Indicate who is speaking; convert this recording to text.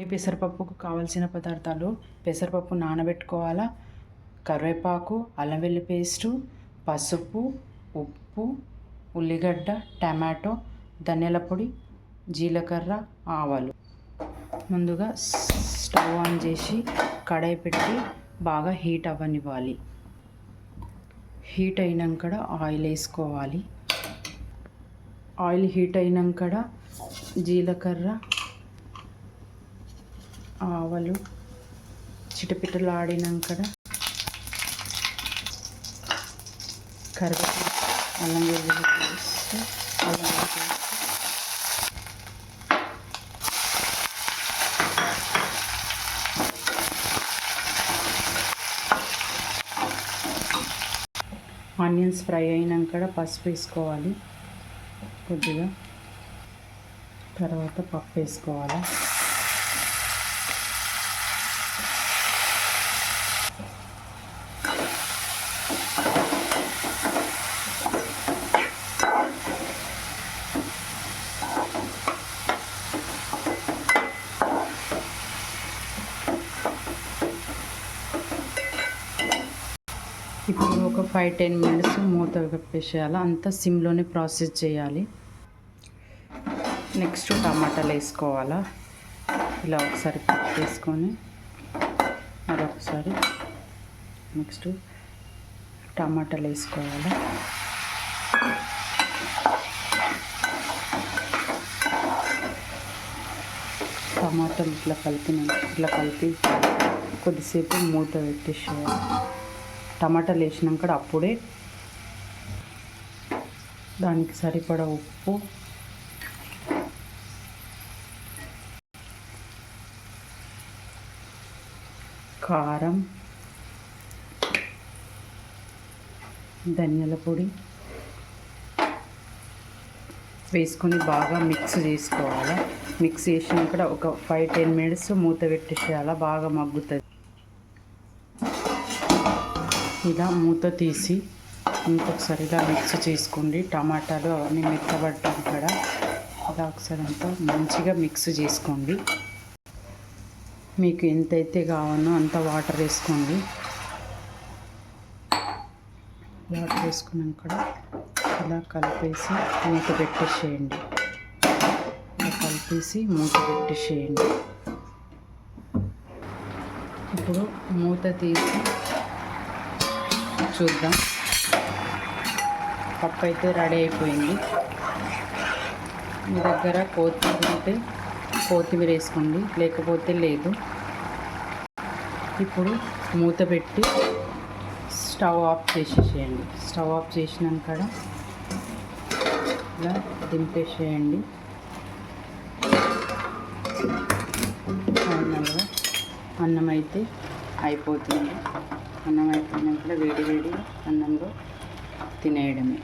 Speaker 1: పెసరపప్పుకు కావలసిన పదార్థాలు: పెసరపప్పు నానబెట్టుకోవాలా, కరివేపాకు, అల్లం వెల్లుల్లి పేస్టు, పసుపు, ఉప్పు, ఉల్లిగడ్డ, టమాటో, ధనియాల పొడి, జీలకర్ర, ఆవాలు. ముందుగా స్టవ్ ఆన్ చేసి కడాయి పెట్టి బాగా హీట్ అవ్వనివ్వాలి. హీట్ అయినాక ఆయిల్ వేసుకోవాలి. ఆయిల్ హీట్ అయినాక జీలకర్ర, ఆవాలు చిటపిటలు ఆడినాక కరివేపాకు, అల్లం వెల్లుల్లి పేస్ట్, ఆనియన్స్ ఫ్రై అయినాక పసుపు వేసుకోవాలి కొద్దిగా. తర్వాత పప్పు వేసుకోవాలి. ఇప్పుడు ఒక 5-10 మినిట్స్ మూత పెట్టేసేయాలి. అంతా సిమ్లోనే ప్రాసెస్ చేయాలి. నెక్స్ట్ టమాటాలు వేసుకోవాలా. ఇలా ఒకసారి వేసుకొని మరొకసారి నెక్స్ట్ టమాటాలు వేసుకోవాలి. టమాటాలు ఇట్లా కలిపి కొద్దిసేపు మూత పెట్టేసేయాలి. టమాటాలు వేసినాక అప్పుడే దానికి సరిపడా ఉప్పు, కారం, ధనియాల పొడి వేసుకొని బాగా మిక్స్ చేసుకోవాలి. మిక్స్ చేసినాక ఒక 5-10 మినిట్స్ మూత పెట్టేసేయాలి. బాగా మగ్గుతుంది. ఇలా మూత తీసి ఇంకొకసారి ఇలా మిక్స్ చేసుకోండి. టమాటాలు అవన్నీ మెత్తబడ్డాక కూడా ఇలా ఒకసారి అంతా మంచిగా మిక్స్ చేసుకోండి. మీకు ఎంతైతే కావాలో అంత వాటర్ వేసుకోండి. వాటర్ వేసుకున్నాక ఇలా కలిపేసి మూత పెట్టేసేయండి. ఇలా కలిపేసి మూత పెట్టేసేయండి. ఇప్పుడు మూత తీసి చూద్దాం. పప్పు అయితే రెడీ అయిపోయింది. మీ దగ్గర కొత్తిమీర ఉంటే కొత్తిమీర వేసుకోండి, లేకపోతే లేదు. ఇప్పుడు మూత పెట్టి స్టవ్ ఆఫ్ చేసేసేయండి. స్టవ్ ఆఫ్ చేసినాక ఇలా దింపేసేయండి. ఫైనల్గా అన్నం అయితే అయిపోతుంది. అన్నం అయిపోయినాక వేడి వేడి అన్నంలో తినేయడమే.